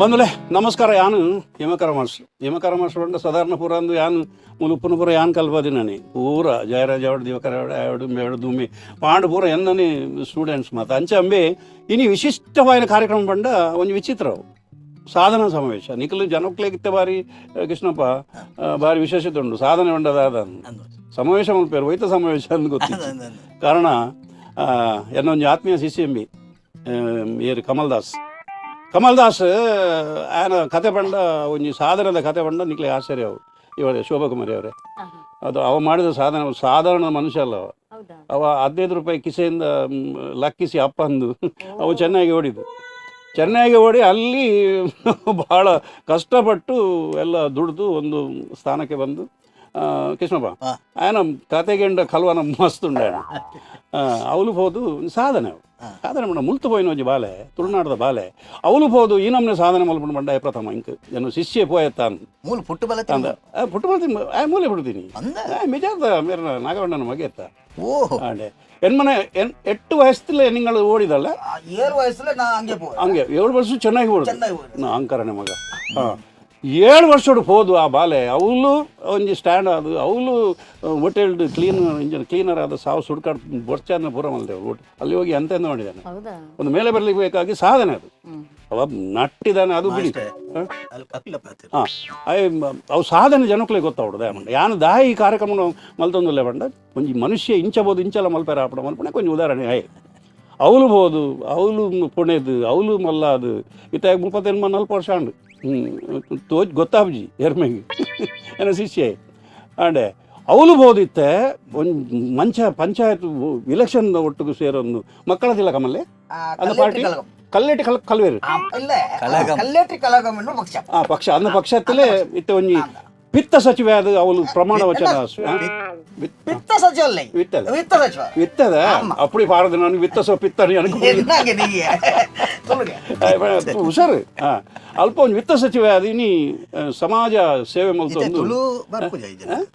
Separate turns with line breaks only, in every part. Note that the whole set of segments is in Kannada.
ಬಂದುಲೆ ನಮಸ್ಕಾರ. ಯಾನು ಹಿಮಕರ ಮಾಸ್ಟರ್ ಬಂದ ಸಾಧಾರಣ ಪೂರ ಅಂದು ಯಾನು ಮುಲುಪ್ಪನ ಪೂರ ಯಾನು ಕಲ್ಪದಿ ನಾನು ಪೂರ ಜಯರಾಜ ಅವಡು ದಿವಕರ ಅವಡು ಮೇಡು ದುಮ್ಮಿ ಪಾಂಡು ಪೂರ ಎನ್ನನಿ ಸ್ಟೂಡೆಂಟ್ಸ್ ಮಾತು ಅಂಚೆ ಅಂಬೆ ಇನಿ ವಿಶಿಷ್ಟವಾದ ಕಾರ್ಯಕ್ರಮ ಬಂಡ ಒಂದು ವಿಚಿತ್ರವು ಸಾಧನಾ ಸಮಾವೇಶ ನಿಖಲು ಜನಕ್ಲೆಗಿತ್ತ ಬಾರಿ ಕೃಷ್ಣಪ್ಪ ಬಾರಿ ವಿಶೇಷತೆ ಉಂಟು ಸಾಧನೆ ಉಂಡದಾದ ಸಮಾವೇಶ ಮಲ್ಪೇರು ವೈತ ಸಮಾವೇಶ ಅಂತ ಗೊತ್ತಿತ್ತು. ಕಾರಣ ಎನ್ನೊಂದು ಆತ್ಮೀಯ ಶಿಷ್ಯ ಎಂಬಿ ಏರು ಕಮಲ್ದಾಸ್ ಆಯನ ಕತೆ ಬಂಡ ಒಂಜಿ ಸಾಧನದ ಕತೆ ಬಂಡ ನಿಕ್ಲೆ ಆಶ್ಚರ್ಯ ಅವು ಇವರೇ ಶೋಭಾಕುಮಾರಿ ಅವರೇ. ಅದು ಅವ ಮಾಡಿದ ಸಾಧಾರಣ ಮನುಷ್ಯ ಅಲ್ಲ ಅವ 15 ರೂಪಾಯಿ ಕಿಸೆಯಿಂದ ಲಕ್ಕಿಸಿ ಅಪ್ಪಂದು ಅವು ಚೆನ್ನಾಗಿ ಓಡಿ ಅಲ್ಲಿ ಬಹಳ ಕಷ್ಟಪಟ್ಟು ಎಲ್ಲ ದುಡಿದು ಒಂದು ಸ್ಥಾನಕ್ಕೆ ಬಂದು ಕೃಷ್ಣಪ್ಪ ಆಯನ ಕತೆಗೆಂಡ ಕಲ್ವನ ಮಸ್ತುಂಡ ಅವಲು ಹೋದು ಸಾಧನೆ ಮಾಡ ಮುಲ್ತು ಪೋಯಿನ ಒಂಜಿ ಬಾಲೆ ತುಳುನಾಡದ ಬಾಲೆ ಅವಲು ಹೋದು ಈ ನಮ್ನೆ ಸಾಧನೆ ಮಲ್ಪುಂಡು ಬಂಡ ಪ್ರಥಮ ಇಂಕ್ ಏನು ಶಿಷ್ಯ ಪೋಯತ್ತಾನ್ ಪುಟ್ಟು ಬಲ್ತೀನಿ ಮೂಲೆ ಬಿಡ್ತೀನಿ ಮಿಜಾದ ಮೇರ ನಾಗವಣ್ಣನ ಮಗೆ ಎತ್ತ ಆಂಡೆ ಎನ್ಮನೆ 8 ವಯಸ್ಸಲ್ಲೇ ನಿಂಗಳು ಓಡಿದಲ್ಲ
7 ವಯಸ್ಸಲ್ಲೇ ನಾ ಹಂಗೆ 7
ವರ್ಷ ಚೆನ್ನಾಗಿ ಓಡಿದ ನಾ ಅಂಕರನೆ ಮಗ 7 ವರ್ಷೋಡು ಹೋದು ಆ ಬಾಲೆ ಅವಳು ಒಂಜಿ ಸ್ಟ್ಯಾಂಡ್ ಅದು ಅವಳು ಹೋಟೆಲ್ಡ್ ಕ್ಲೀನರ್ ಆದ ಸಾವು ಸುಡ್ಕಾಡ್ ಬೊರ್ಚಾದ ಪೂರ ಮಲ್ತೇವೆ ಅಲ್ಲಿ ಹೋಗಿ ಎಂತೆಂದು ಮಾಡಿದ್ದಾನೆ ಒಂದು ಮೇಲೆ ಬರ್ಲಿಕ್ಕೆ ಬೇಕಾಗಿ ಸಾಧನೆ ಅದು ಅವ ನಟ್ಟಿದ್ದಾನೆ ಅದು ಬಿಡಿ ಅವು ಸಾಧನೆ ಜನಕ್ಲೆ ಗೊತ್ತಾವಡು ಯಾನು ದಾಯಿ ಈ ಕಾರ್ಯಕ್ರಮ ಮಲ್ತೊಂದುಲ್ಲೆ ಬಂಡ ಒಂಜಿ ಮನುಷ್ಯ ಇಂಚಬಹುದು ಇಂಚಲ ಮಲ್ಪೇರ ಆಪಡ ಮಲ್ಪಣೆ ಕೊಂಚ ಉದಾಹರಣೆ ಅವಳು ಬೋದು ಅವಳು ಪುಣೆದು ಅವಳು ಮಲ್ಲಾದು ಇತ್ತ 38-40 ವರ್ಷ ಅಂಡು ತೋಜ್ ಗೊತ್ತಾಬ್ಜಿ ಎರ್ಮೆಗೆ ಏನೋ ಶಿಷ್ಯ ಅಂಡೆ ಅವಳು ಬೋದಿತ್ತೆ ಒಂದು ಪಂಚಾಯತ್ ಇಲೆಕ್ಷನ್ ಒಟ್ಟಿಗೆ ಸೇರೊಂದು ಮಕ್ಕಳದಿಲ್ಲ ಕಮಲ್ಲೆ ಅದು ಪಾರ್ಟಿ ಕಲ್ಲೇಟಿ ಕಲ್ವೇರು ಪಕ್ಷ ಅಂದ ಪಕ್ಷದಲ್ಲೇ ಇತ್ತೆ ಒಂಜಿ ವಿತ್ತ ಸಚಿವೆ ಅದು ಅವಳು ಪ್ರಮಾಣ ವಚನ ವಿತ್ತದ ಅಪ್ಪಡಿ ಪಾರದು ನನಗೆ ವಿತ್ತ ಪಿತ್ತನಿ ಹುಷಾರು ಅಲ್ಪ ಒಂದು ವಿತ್ತ ಸಚಿವೆ ಅದು ಇನಿ ಸಮಾಜ ಸೇವೆ ಮಲ್ತೊಂದು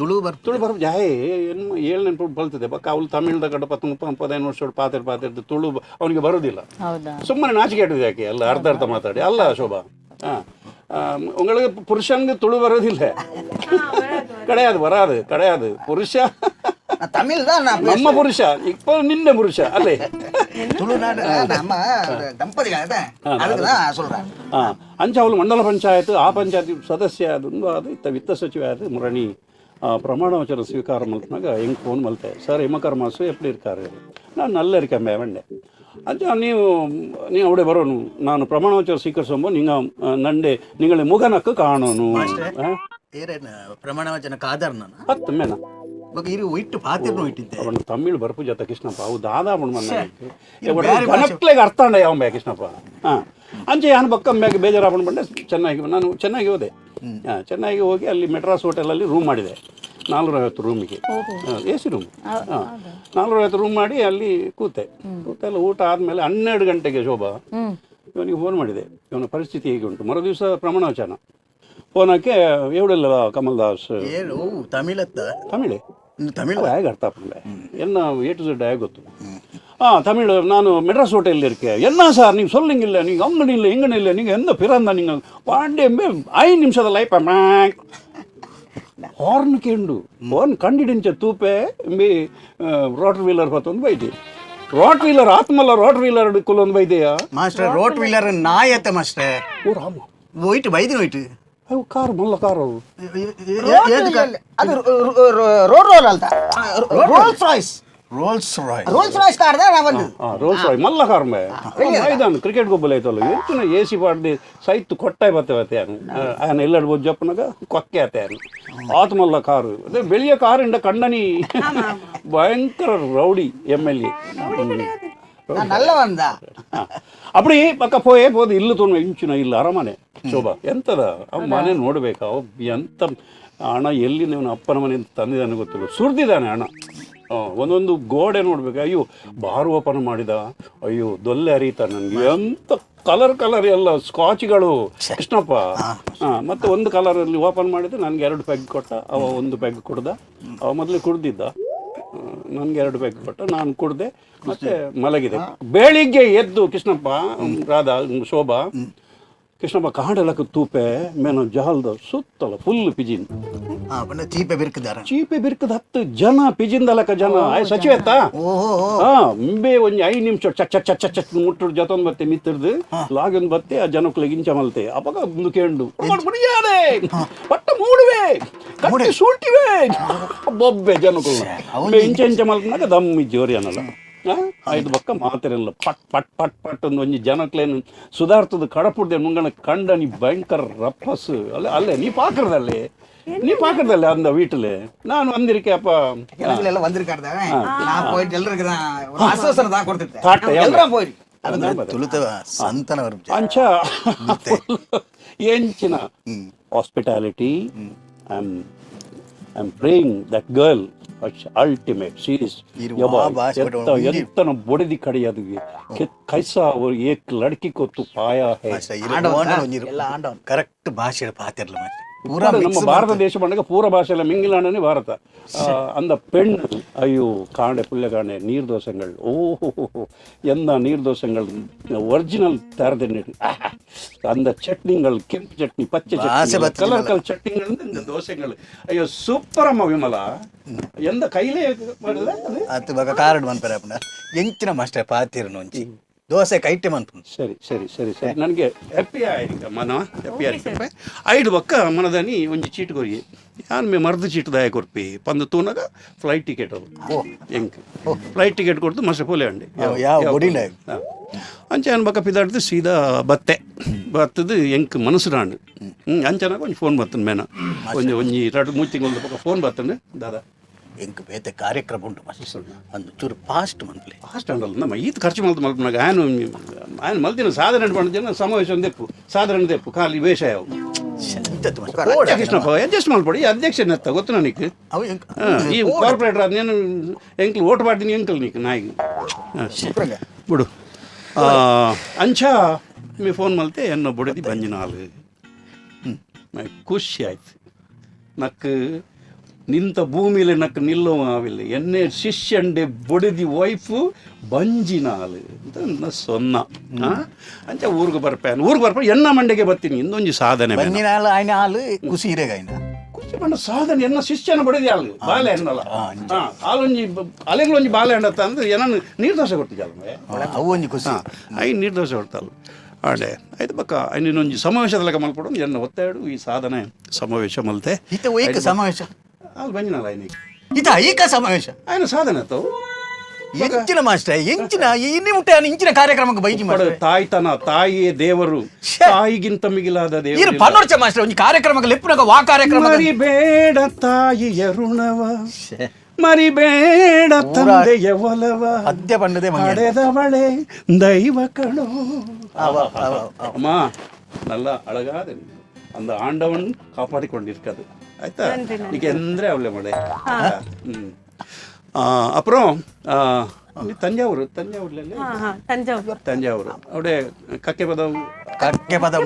ತುಳು ಬರ್ಪು ಜಾಯ್ ಏನು 7 ನೆನಪು ಬಲ್ತದೆ ಬಕ್ಕ ಅವಳು ತಮಿಳ್ದ ಕಡೆ 15 ವರ್ಷ ಪಾತಿರ್ದು ತುಳು ಅವನಿಗೆ ಬರೋದಿಲ್ಲ ಸುಮ್ಮನೆ ನಾಚಿಕೆ ಇಟ್ಟಿದೆ ಯಾಕೆ ಎಲ್ಲ ಅರ್ಧ ಮಾತಾಡಿ ಅಲ್ಲ ಶೋಭಾ உங்களுக்கு புருஷனுக்கு துளு வர்றதில்லை கிடையாது புருஷ
தமிழ் தான்
நம்ம புருஷ இப்போ நின்ன புருஷ அல்லே
ತುಳುನಾಡು ನಮ್ಮ ದಂಪತಿಗಳ ಅದಕ್ಕೆ தான் சொல்றேன்
ಅಂಚವಳು ಮಂಡಲ ಪಂಚಾಯತ್ ಆ ಪಂಚಾಯತ್ ಸದಸ್ಯ ಅದು ಇತ್ತ ವಿತ್ತ ಸಚಿವ ಅದು ಮುರಣಿ ಪ್ರಮಾಣ ವಚನ ಸ್ವೀಕಾರ ಮಲ್ತನಾಗ ಹೆಂಗೆ ಫೋನ್ ಮಲ್ತೆ ಸರ್ ಹಿಮಕರ ಮಾಸು ಎಪ್ಪಡಿ ಇರ್ಕಾರೆ ನಾನು ನಲ್ಲ ಇರ್ಕಂಬೆ ಬಂಡೆ ಅಂಚ ನೀವು അവിടെ ಬರೋನು ನಾನು ಪ್ರಮಾಣ ವಚನ ಸ್ವೀಕರಿಸುವ ನಂಡೆ ನಿಂಗಳ ಮುಖನಕ್ಕು ಕಾಣೋನು
ಪ್ರಮಾಣ ವಚನ ಕಾದರ್ನ
10 ಮೇನ ಅವನು ತಮಿಳು ಬರ್ಪು ಜೊತೆ ಕೃಷ್ಣಪ್ಪ ಅವು ದಾದಾ ಗಣಕ್ಲೆಗೆ ಅರ್ಥ ಅಂಡ ಯಾವ ಕೃಷ್ಣಪ್ಪ ಅಂಚೆ ಯಾನು ಬಕ್ಕ ಮ್ಯಾಗೆ ಬೇಜಾರಾಪಣ್ ಬಂಡೆ ನಾನು ಚೆನ್ನಾಗಿ ಹೋದೆ ಚೆನ್ನಾಗಿ ಹೋಗಿ ಅಲ್ಲಿ ಮೆಡ್ರಾಸ್ ಹೋಟೆಲಲ್ಲಿ ರೂಮ್ ಮಾಡಿದೆ 450 ರೂಮಿಗೆ ಎ ಸಿ ರೂಮ್ 450 ರೂಮ್ ಮಾಡಿ ಅಲ್ಲಿ ಕೂತೆಲ್ಲ ಊಟ ಆದಮೇಲೆ 12 ಗಂಟೆಗೆ ಶೋಭಾ ಇವನಿಗೆ ಫೋನ್ ಮಾಡಿದೆ ಇವನ ಪರಿಸ್ಥಿತಿ ಹೇಗೆ ಉಂಟು ಮರು ದಿವಸ ಪ್ರಮಾಣ ವಚನ ಫೋನಕ್ಕೆ ಎವಡಿಲ್ಲ ಕಮಲ್ದಾಸ್ ತಮಿಳು ಹೇಗೆ ಅರ್ಥ ಆಗ್ತದೆ ಎನ್ನ A to Z ಹೇಗೆ ಗೊತ್ತು ತಮಿಳು ನಾನು ಮೆಡ್ರಾಸ್ ಹೋಟೆಲ್ ಇರ್ಕೆ என்ன சார் நீங்கள் சொல்லுங்கில்ல நீங்கள் அங்கனி இல்லை இங்கனி இல்லை நீங்கள் எந்த பிறந்த நீங்கள் பாண்டே 5 ನಿಮಿಷದ ಲೈಫ್ ಹಾರ್ನ್ ಕೇಂಡು ಫೋನ್ ಕಂಡಿಡಿಂಚ ತೂಪೆ ಮೇ ರೋಟರ್ ವೀಲರ್ ಹೊತ್ತೊಂದು ಬೈದೆ ರೋಟ್ ವೀಲರ್ ಆತ್ಮಲ್ಲ ರೋಟ್ ವೀಲರ್ ಕುಲೊಂದು ಬೈದೆಯಾ
ಮಾಸ್ಟರ್ ರೋಟ್ ವೀಲರ್ ನಾಯತ್ತೆ ಮಾಸ್ಟರ್
ಓ ರಾಮ
ಹೋಯ್ತು ಬೈದಿನ ಹೋಯ್ತು
ಅವು ಕಾರು ಮಲ್ಲ ಕಾರು
ಅದು ರೋಲ್ ಅಲ್ತ Rolls Royce car
Rolls Royce ಮಲ್ಲ ಕಾರ್ ಮೈದಾನ ಕ್ರಿಕೆಟ್ ಗೊಬ್ಬಲ ಐತಲ್ಲ ಹೆಚ್ಚಿನ ಎ ಸಿ ಪಾಡ್ದು ಸೈತ್ ಕೊಟ್ಟಾಯ್ ಬರ್ತೇವೆ ಆಯನ ಎಲ್ಲಾಡು ಬೋದ್ ಜಪ್ಪನಾಗ ಕೊಕ್ಕೆ ಆತೆ ಆತ ಮಲ್ಲ ಕಾರು ಅದೇ ಬೆಳಿಯ ಕಾರಿಂದ ಕಂಡನಿ ಭಯಂಕರ ರೌಡಿ MLA ಅಪ್ಪಡಿ ಪಕ್ಕ ಪೋದು ಇಲ್ಲು ತೊಂದು ಇಂಚಿನ ಇಲ್ಲ ಅರಮನೆ ಶೋಭಾ ಎಂತದ ಅವ್ ಮನೆ ನೋಡ್ಬೇಕಾ ಎಂತ ಹಣ ಎಲ್ಲಿ ನೀವು ಅಪ್ಪನ ಮನೆಯಿಂದ ತಂದಿದ್ದಾನೆ ಗೊತ್ತಿಲ್ಲ ಸುರಿದಿದ್ದಾನೆ ಹಣ ಒಂದೊಂದು ಗೋಡೆ ನೋಡ್ಬೇಕು ಅಯ್ಯೋ ಬಾರ್ ಓಪನ್ ಮಾಡಿದ ಅಯ್ಯೋ ದೊಲ್ಲೆ ಹರಿತ ನನಗೆ ಎಂತ ಕಲರ್ ಎಲ್ಲ ಸ್ಕಾಚ್ಗಳು ಕೃಷ್ಣಪ್ಪ ಮತ್ತೆ ಒಂದು ಕಲರಲ್ಲಿ ಓಪನ್ ಮಾಡಿದ್ರೆ ನನಗೆ 2 ಪೆಗ್ ಕೊಟ್ಟ ಅವ 1 ಪೆಗ್ ಕುಡ್ದ ಅವ ಮೊದಲು ಕುಡ್ದಿದ್ದ ನನಗೆ 2 ಪೆಗ್ ಕೊಟ್ಟ ನಾನು ಕುಡ್ದೆ ಮತ್ತೆ ಮಲಗಿದೆ ಬೆಳಿಗ್ಗೆ ಎದ್ದು ಕೃಷ್ಣಪ್ಪ ರಾಧಾ ಶೋಭಾ ಕೃಷ್ಣಪ್ಪ ಕಾಡೆಲಕ್ಕೆ ತೂಪೆ ಮೇನ ಜಹಲ್ದ ಸುತ್ತಲ ಫುಲ್ ಪಿಜಿನ್
ಪಂಡ ಚೀಪೆ ಬಿರ್ಕಿದಾರ
ಚೀಪೆ ಬಿರ್ಕದ 10 ಜನ ಪಿಜಿಂದಲಕ ಜನ ಆಯ್ ಸಚಿವ ಆಯ್ತಾ ಮುಂಬೆ ಒಂಜಿ 5 ನಿಮಿಷ ಚಕ್ ಚಕ್ ಚಕ್ ಚಕ್ ಚಕ್ ಮುಟ್ಟುಡು ಜೊತೊಂದು ಬತ್ತೆ ಮಿತ್ತರ್ದು ಲಾಗಿನ್ ಬತ್ತೆ ಆ ಜನಕ್ಲೆ ಗಿಂಚ ಮಲ್ತೆ ಅಪಗ ಒಂದು ಕೇಂಡು ಬುಡಿಯಾರೆ ಪಟ್ಟ ಮೂಡುವೆ ಕಟ್ಟಿ ಸೂಟಿವೆ ಬೊಬ್ಬೆ ಜನಕ್ಕಳು ಇಂಚ ಇಂಚ ಮಲ್ಕನಾಗ ದಮ್ಮಿ ಜೋರಿ ಅನ್ನಲ್ಲ ಐದು ಬಕ್ಕ ಮಾತಿರಲ್ಲ ಪಟ್ ಪಟ್ ಪಟ್ ಪಟ್ ಒಂದು ಒಂಜಿ ಜನಕ್ಲೇನು ಸುಧಾರ್ತದ ಕಡಪುಡ್ದೆ ಮುಂಗಣ ಕಂಡ ನೀ ಭಯಂಕರ ರಪ್ಪಸ್ ಅಲ್ಲೇ ನೀ ಪಾಕರದಲ್ಲಿ அந்த வீட்டுல நான் வந்திருக்கேன் அப்ப
எல்லாம் வந்திருக்காரு நான் போயிட்டு எல்லாரும் ஆசோசனை தான் கொடுத்துட்டேன் எல்லாம் போயிரு ಅದು ತುಳುತವ ಸಂತನ ವರ್ಮ
ಅಂಚ ಎಂಚಿನ hospitality I am praying that girl ultimate series ಎಂತನ ಬೊಡೆದಿ ಕಡೆಯದು ಕೈಸಾ ಏಕ್ ಲಡ್ಕಿ ಕೊತ್ತು ಪಾಯ ಹೇ
ಕರೆಕ್ಟ್ ಭಾಷೆ ಪಾತಿರ್ಲ
ನಮ್ಮ ಭಾರತ ದೇಶ ಬಂದಾಗ ಪೂರ ಭಾಷೆಲ್ಲ ಮಿಂಗಿಲಾಂಡನೇ ಭಾರತ அந்த பெண் ஐயோ காண்டை புள்ள காண்டை நீர்தோஷங்கள் ஓஹோ என்ன நீர்தோஷங்கள் ஒரிஜினல் தரதென்னு அந்த சட்னிகள் ಕೆಂಪು ಚಟ್ನಿ ಪಚ್ಚೆ ಚಟ್ನಿ ಕಲರ್ ಕಲರ್ ಚಟ್ನಿಗಳು இந்த ದೋಸೆಗಳು ಅಯ್ಯೋ ಸೂಪರ್ ಅಮ್ಮ ವಿಮಲಾ ಎಂದ ಕೈಲೇ ಮಾಡಲ್ಲ
ಅದು ಬಗ ಕಾರ್ಡ್ ಮನ್ಪರ ಅಪ್ಪನ ಎಂಚಿನ ಮಾಸ್ಟರ್ ಪಾತಿರನು ಒಂಚಿ ದೋಸೆ ಕೈಟೆ ಮನ್ಪು
ಸರಿ ಸರಿ ಸರಿ ಸರಿ ನನಗೆ ಹ್ಯಾಪಿ ಆಯ್ತು ಮನ ಹ್ಯಾಪಿ ಆಯ್ತು ಐದು ಬಕ್ಕ ಮನದನಿ ಒಂಜಿ ಚೀಟ್ ಕೊರಿ ಯಾನ್ ಮೇ ಮರ್ದ ಚೀಟ್ ದಾಯ ಕೊರ್ಪಿ ಪಂದು ತೂನಾಗ ಫ್ಲೈಟ್ ಟಿಕೆಟ್ ಅದು ಎಂಕ್ ಫ್ಲೈಟ್ ಟಿಕೆಟ್ ಕೊಡ್ತು ಮಸ್ತ್ ಪೋಲೆ ಅಂಡಿ ಅಂಚಾನ್ ಬಕ್ಕ ಪಿದಾಡ್ದು ಸೀದಾ ಬತ್ತದು ಎಂಕ್ ಮನಸ್ಸು ರಾಂಡು ಅಂಚನಾಗ ಒಂಜಿ ಫೋನ್ ಬರ್ತನ್ ಮೇನ ಒಂಜಿ 2-3 ತಿಂಗಳ ಬಕ್ಕ ಫೋನ್ ಬರ್ತಂಡು ದಾದಾ
ಎಂಕ್ ಬೇತೆ ಕಾರ್ಯಕ್ರಮ ಉಂಟು ಮಸ್ತ್ ಒಂದು ಚೂರು ಫಾಸ್ಟ್ ಮನ್ಪಲೆ
ಫಾಸ್ಟ್ ಅಂಡಲ್ಲ ನಮ್ಮ ಈತ ಖರ್ಚು ಮಲ್ಪನಾಗ ఆయన ಮಲ್ತಿನ ಸಾಧನೆ ಪಂಡ ಸಮಾವೇಶ ದೆಪ್ಪು ಸಾಧಾರಣ ದೆಪ್ಪು ಖಾಲಿ ವೇಷ ಯಾವ ಕೃಷ್ಣಪ್ಪ ಅಡ್ಜಸ್ಟ್ ಮಾಡ್ಕೊಡಿ ಅಧ್ಯಕ್ಷ ನೆತ್ತ ಗೊತ್ತು ನನಗೆ ಈ ಕಾರ್ಪೊರೇಟರ್ ಅದೇನು ಎಂಕ್ಲು ಓಟ್ ಮಾಡ್ತೀನಿ ಎಂಕಲ್ ನೀಕು ನಾಯಿಗೆ ಬಿಡು ಅಂಚ మీ ఫోన్ మళ్తే ఎన్నో బొడిది బంజినాలు ಖುಷಿ ಆಯ್ತು ನಕ್ಕು ನಿಂತ ಭೂಮಿಲಿ ನಕ್ಕು ನಿಲ್ಲುವಾವಿಲ್ಲ ಎನ್ನೆ ಶಿಷ್ಯಂಡೆ ಬೊಡಿದಿ ವೈಫು ಬಂಜಿನಾಲು ಅಂತ ಸೊನ್ನ ಅಂಚ ಊರಿಗೆ ಬರ್ಪೇನು ಎನ್ನ ಮಂಡೆಗೆ ಬರ್ತೀನಿ ಇಂದೊಂಜಿ ಸಾಧನೆ
ఆయన ఆలు కుసీరేగా ఆయన
ಖುಷಿ ಪಂಡ ಸಾಧನೆ ಎನ್ನ ಶಿಷ್ಯನ ಬಡಿದಿ ಆಳು ಬಾಲೆ ಎನ್ನಲ್ಲ ಆಲೊಂಜಿ ಅಲೆಗಳೊಂಜಿ ಬಾಲೆ ಎಂಡತ್ತ ಅಂದ್ರೆ ಏನನ್ನು ನೀರ್ದೋಷ ಕೊಡ್ತಿದ್ದಲ್ಲ
ಅವು ಒಂಜಿ ಖುಷಿ
ಐ ನೀರ್ದೋಷ ಕೊಡ್ತಲ್ಲ ಆಡೆ ಆಯ್ತು ಬಕ್ಕ ಇನ್ನೊಂಜಿ ಸಮಾವೇಶದಲ್ಲ ಮಲ್ಪಡು ಎನ್ನ ಒತ್ತಾಡು ಈ ಸಾಧನೆ ಸಮಾವೇಶ ಮಲ್ತೆ
ಈತ ಏಕ ಸಮಾವೇಶ
ಅಲ್ಲಿ ಬಂಜಿನಲ್ಲ ಐನಿಗೆ
ಈತ ಏಕ ಸಮಾವೇಶ
ఆయన ಸಾಧನೆ ಆತವು
ಎಂಚಿನ ಮಾಸ್ಟರ್ ಎಂಚಿನ ಇನ್ನಿ ಮುಟ್ಟೆ ಇಂಚಿನ ಕಾರ್ಯಕ್ರಮಕ್ಕೆ ಬೈಜಿ ಮಾಸ್ಟರ್
ತಾಯ್ತನ ತಾಯಿಯೇ ದೇವರು ತಾಯಿಗಿಂತ ಮಿಗಿಲಾದ ದೇವರು
ಇರು ಪನ್ನೋರ್ಚ ಮಾಸ್ಟರ್ ಒಂಜಿ ಕಾರ್ಯಕ್ರಮಕ್ಕೆ ಲೆಪ್ಪುನಗ ವಾ ಕಾರ್ಯಕ್ರಮ
ಮರಿಬೇಡ ತಾಯಿಯ ಋಣವ ಮರಿಬೇಡ ತಂದೆಯ ಒಲವ
ಅದ್ಯ ಪಂಡದೆ
ಪಡೆದವಳೆ ದೈವ ಕಣೋ ಅಮ್ಮ நல்ல அழகாத அந்த ஆண்டவன் காப்பாற்றிக்கொண்டிருக்காது ஆயிட்டா நீங்க எந்த அவளை மழை அப்புறம் ತಂಜಾವೂರು ಅವಡೆ ಕಕ್ಕೆ ಪದವು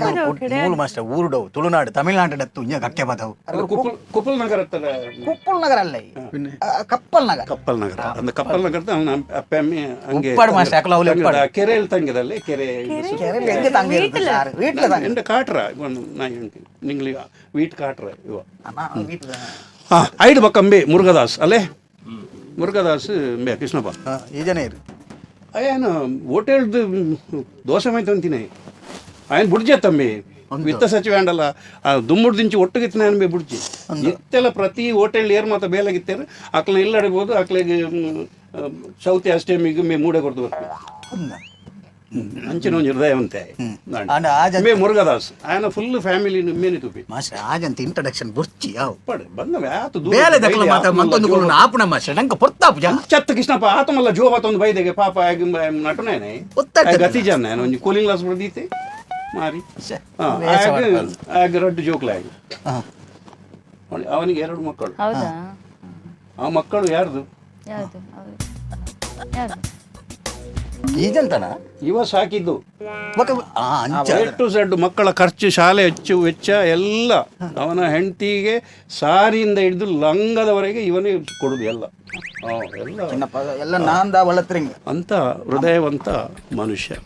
ಮೂಲ ಮಾಸ್ಟರ್ ಊರುಡವು ತುಳುನಾಡು ತಮಿಳುನಾಡು ತುಂಜ ಕಕ್ಕೆ ಪದವು
ಕುಪ್ಪಲ್ ನಗರ
ಕುಪ್ಪಲ್ ನಗರ ಅಲ್ಲ ಕಪ್ಪಲ್
ನಗರ ಅಂದ ಕಪ್ಪಲ್ ನಗರದ ಅಪ್ಪ ಅಮ್ಮಿ ಹಂಗೆ ಕೆರೆಯಲ್ಲಿ ತಂಗಿದಲ್ಲಿ ಕೆರೆ ಎಂಡ ಕಾಟ್ರ ನಿಂಗ್ಲಿ ವೀಟ್ ಕಾಟ್ರ ಇವ ಐದು ಬಕ್ಕಂಬೆ ಮುರುಘದಾಸ್ ಅಲ್ಲೇ ಮುರುಘದಾಸ್ ಬೇ ಕೃಷ್ಣಪ್ಪ
ಈ ಜನ ಇರು
ఆయన ಹೋಟೆಲ್ದು ದೋಸೆ ಮೈತು ಅಂತೀನಿ ఆయన ಬುಡ್ಜೆ ತಂಬಿ ವಿತ್ತ ಸಚಿವ ಅಂಡಲ್ಲ ದುಮ್ಮುಡ್ ದಿಂಚಿ ಒಟ್ಟಿಗೆ ನಾನು ಬೇ ಬುಡ್ಜಿ ಇತ್ತೆಲ್ಲ ಪ್ರತಿ ಹೋಟೆಲ್ ಏರ್ ಮಾತ್ರ ಬೇಲಾಗಿತ್ತೇನೆ ಅಕ್ಲ ಇಲ್ಲ ಅಡಿಬೋದು ಅಕ್ಲಿಗೆ ಸೌತಿ ಅಷ್ಟೇ ಮಿಗ ಮೇ ಮೂಡೆ ಕೊಡ್ತು ಬರ್ತೀವಿ ಅಂಚಿನ ಒಂದು ಹೃದಯವಂತೆ ಮೇ ಮುರುಘದಾಸ್ ఆయన ಫುಲ್ ಫ್ಯಾಮಿಲಿ ಮೇನೆ ತುಪಿ
ಮಾಸ್ಟರ್ ಆಜಂತ ಇಂಟ್ರಡಕ್ಷನ್ ಬುರ್ಚಿ ಯಾವ
ಪಡೆ ಬಂದವೆ ಆತು
ಬೇಲೆ ದಕ್ಕಲ ಮಾತ ಮತ್ತೊಂದು ಕೊಡು ಆಪಣ ಮಾಸ್ಟರ್ ನಂಕ ಪೊರ್ತಾಪು ಜನ
ಚತ್ತ ಕೃಷ್ಣಪ್ಪ ಆತಮಲ್ಲ ಜೋ ಮತ್ತೊಂದು ಬೈದೆಗೆ ಪಾಪ ಆಗಿ ನಟನೇನೆ ಗತಿ ಜನ ಒಂದು ಕೂಲಿಂಗ್ ಗ್ಲಾಸ್ ಬಡ್ದೀತೆ ಮಾರಿ ಆಗ ರಡ್ಡು ಜೋಕ್ಲಾಗಿ ಅವನಿಗೆ 2 ಮಕ್ಕಳು ಆ ಮಕ್ಕಳು ಯಾರ್ದು
ಈಜಂತನ
ಇವ ಸಾಕಿದ್ದು ಟು ಝೆಡ್ ಮಕ್ಕಳ ಖರ್ಚು ಶಾಲೆ ವೆಚ್ಚ ಎಲ್ಲ ಅವನ ಹೆಂಡತಿಗೆ ಸಾರಿಯಿಂದ ಹಿಡಿದು ಲಂಗದವರೆಗೆ ಇವನೇ ಕೊಡುದು ಎಲ್ಲ
ಎಲ್ಲ ಅಂತ ಹೃದಯವಂತ
ಮನುಷ್ಯ